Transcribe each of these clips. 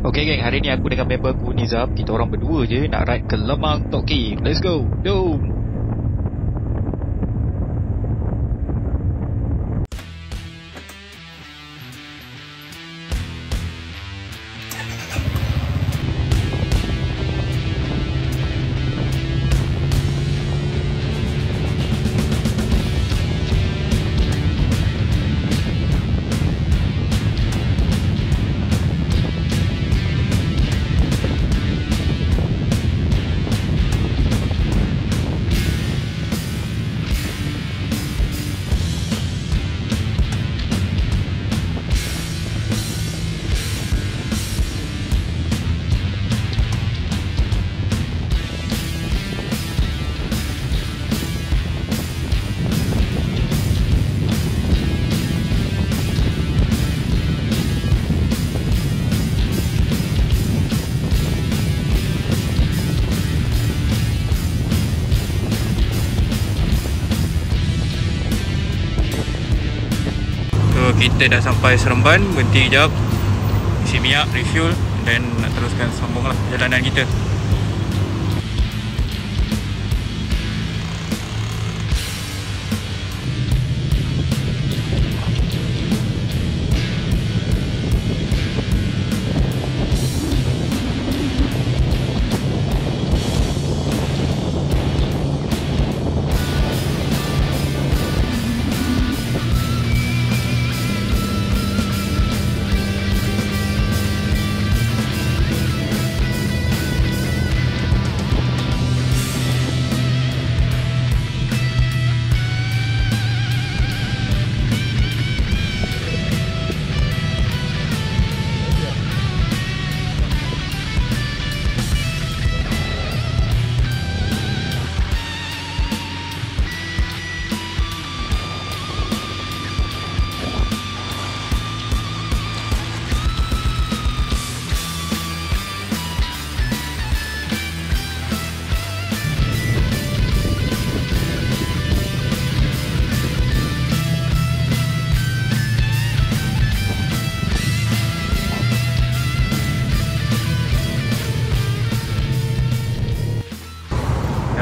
Okay geng, hari ni aku dengan member aku Nizam, kita orang berdua je nak ride ke Lemang Tok Kim. Let's go. Jom. Kita dah sampai Seremban, berhenti kejap, isi minyak, refuel, dan nak teruskan sambung lah perjalanan kita.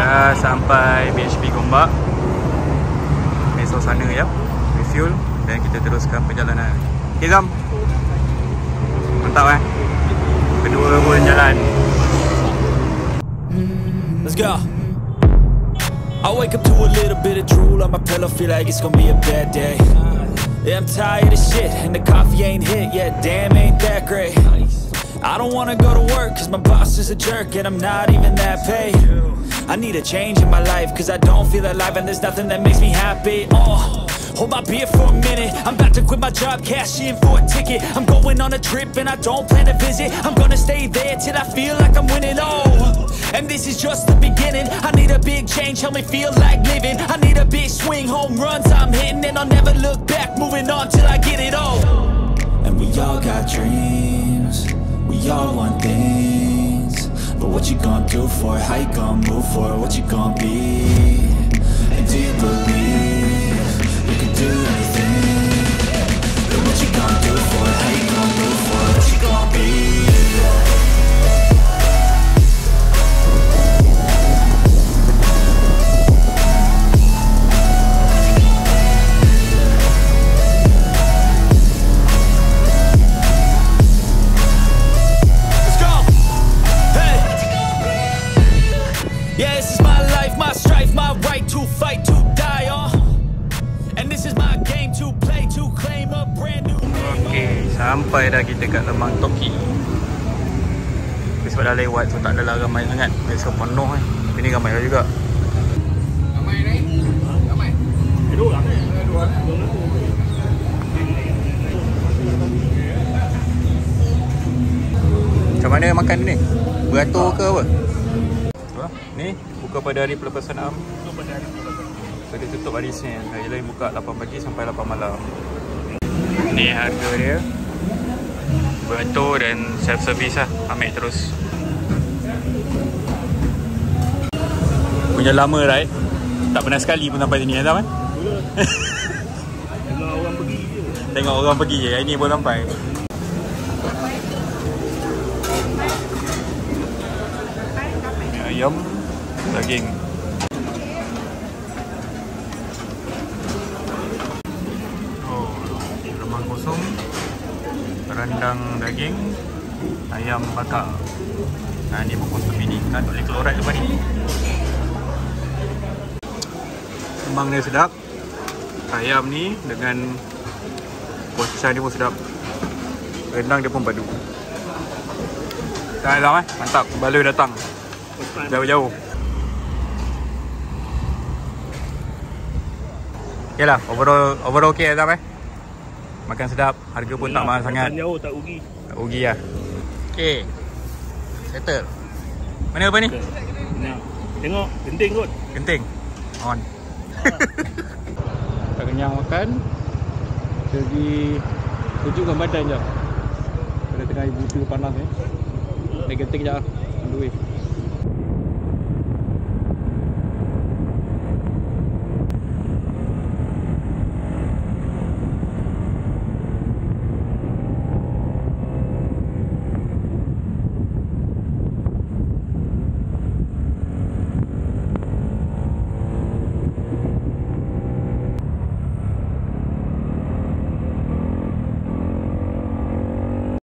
Dah sampai BHP Gombak. Esok sana ya, refuel dan kita teruskan perjalanan. Okay Zam, mantap kedua pun jalan. Let's go. I wake up to a little bit of drool on my pillow, feel like it's gonna be a bad day. Yeah, I'm tired of shit and the coffee ain't hit yet, damn ain't that great. I don't wanna go to work cause my boss is a jerk and I'm not even that paid. I need a change in my life cause I don't feel alive and there's nothing that makes me happy. Hold my beer for a minute, I'm about to quit my job, cash in for a ticket. I'm going on a trip and I don't plan to visit. I'm gonna stay there till I feel like I'm winning, and this is just the beginning. I need a big change, help me feel like living. I need a big swing, home runs I'm hitting, and I'll never look back, moving on till I get it all. And we all got dreams, we all want things, but what you gonna do for it? How you gonna move for it? What you gonna be? And do you believe you can do anything? But what you gonna do for it? How you gonna move for it? What you gonna be? Sampai dah kita kat Lemang Tok Kim. Sebab dah lewat so tak adalah ramai sangat. Biasa penuh Tapi ni ramai lah juga. Ramai ni? Ramai? Dua orang. Dua orang. Macam mana makan ni? Beratur ke apa? Ni buka pada hari pelepasan am. So dia tutup hari Isnin. Hari lain buka 8 pagi sampai 8 malam. Ni harga dia. Beratur dan self-service lah. Ambil terus. Punya lama ride. Tak pernah sekali pun sampai sini Azam kan? Tengok orang pergi je. Tengok orang pergi je. Ini pun sampai. ayam, daging. Oh, lemang kosong, rendang daging, ayam bakar. Nah, ni bungkus begini. Nak boleh keluarat lepas ni. Lemang dia sedap. Ayam ni dengan kocang dia pun sedap. Rendang dia pun padu. Dah Azam mantap. Baloi datang jauh-jauh. Okay lah, overall okay Azam Makan sedap, harga pun tak mahal sangat. Jauh tak rugi. Tak rugi lah. Okay, settle. Mana apa ni? Nah, tengok, genting kot. Genting. On. Tak kenyang makan. Pergi sejukkan badan je. Pada tengah ibu tu panas ni. Naik genting je lah. On the way.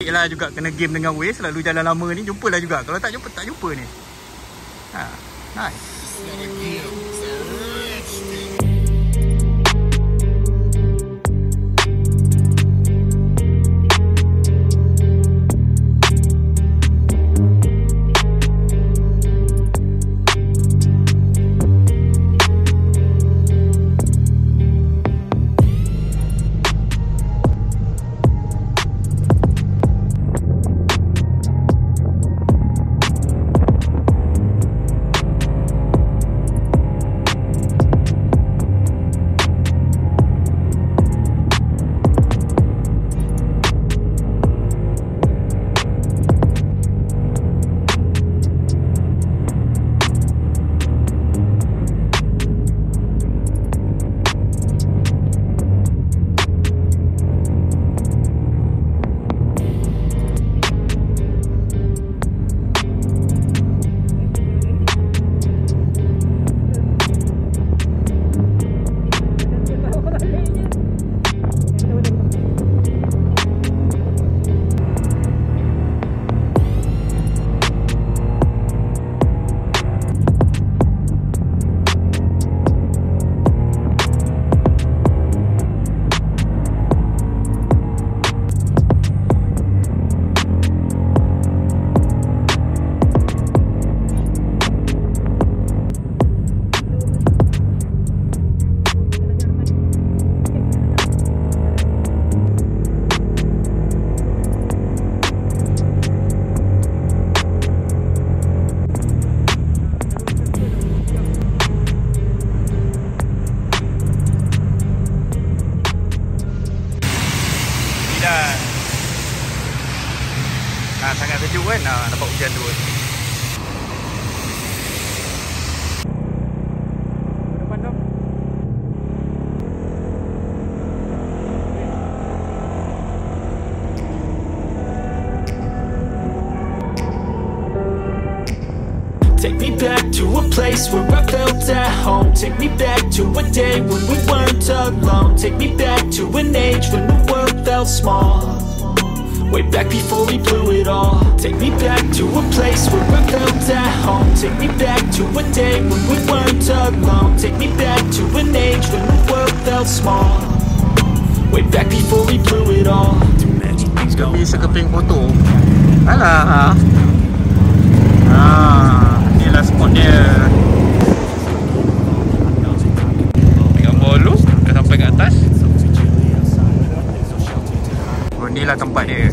Lah juga kena game dengan Waze, lalu jalan lama ni jumpalah juga. Kalau tak jumpa ni. Nice. Sangat sejuk kan, dapat hujan tu. Depan tu. Take me back to a place where I felt at home. Take me back to a day when we weren't alone. Take me back to an age when the world felt small. Way back before we blew it all. Take me back to a place where I felt at home. Take me back to a day when we weren't alone. Take me back to an age when the world felt small. Way back before we blew it all. Demi sekeping foto. Alah. Inilah spot dia. Ambil gambar dulu. Dah sampai ke atas. Inilah tempat dia.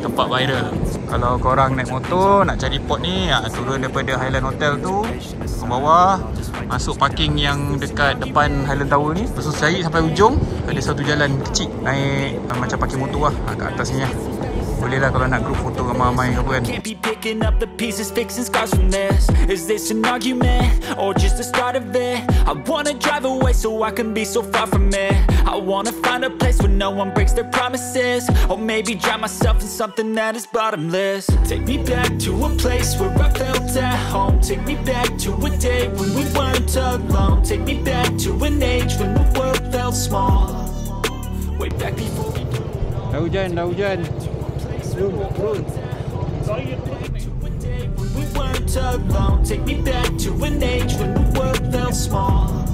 Tempat viral. Kalau korang naik motor nak cari port ni, turun daripada Highland Hotel tu ke bawah, masuk parking yang dekat depan Highland Tower ni, lepas tu cari sampai ujung. Ada satu jalan kecil naik macam parking motor lah, kat atas ni lah. Boleh lah kalau nak group foto ramai-ramai ke apa kan. Can't be picking up the pieces, fixing scars from this. Is this an argument or just the start of it? I wanna drive away so I can be so far from it. I wanna find a place where no one breaks their promises, or maybe drown myself in something that is bottomless. Take me back to a place where I felt at home. Take me back to a day when we weren't alone. Take me back to an age when the world felt small. Way back before we Dah hujan, dah hujan. we weren't alone. Take me back to an age when the world felt small.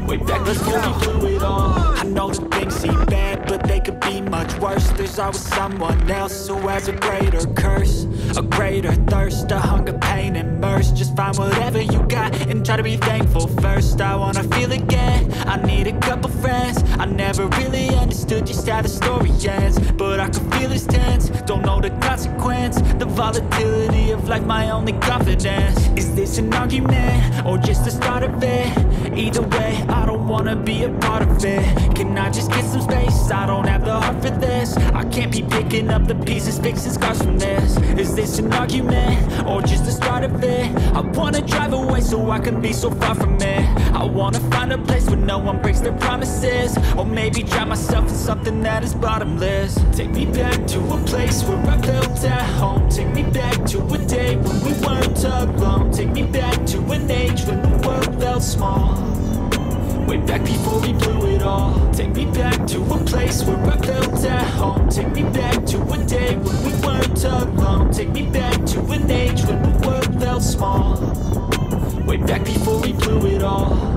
Way back before we blew it all. I know that things seem bad, but they could be much worse. There's always someone else who has a greater curse, a greater thirst, a hunger, pain, and mercy. Just find whatever you got and try to be thankful first. I wanna feel again, I need a couple friends. I never really understood just how the story ends, but I can feel it's tense, don't know the consequence. The volatility of life, my only confidence. Is this an argument or just the start of it? Either way, I don't wanna be a part of it. Can I just get some space? I don't have the heart for this. I can't be picking up the pieces, fixing scars from this. Is this an argument or just the start of it? I wanna drive away so I can be so far from it. I wanna find a place where no one breaks their promises, or maybe drown myself in something that is bottomless. Take me back to a place where I felt at home. Take me back to a day when we weren't alone. Take me back to an age when the world felt small. Way back before we blew it all. Take me back to a place where I felt at home. Take me back to a day when we weren't alone. Take me back to an age when the world felt small. Way back before we blew it all.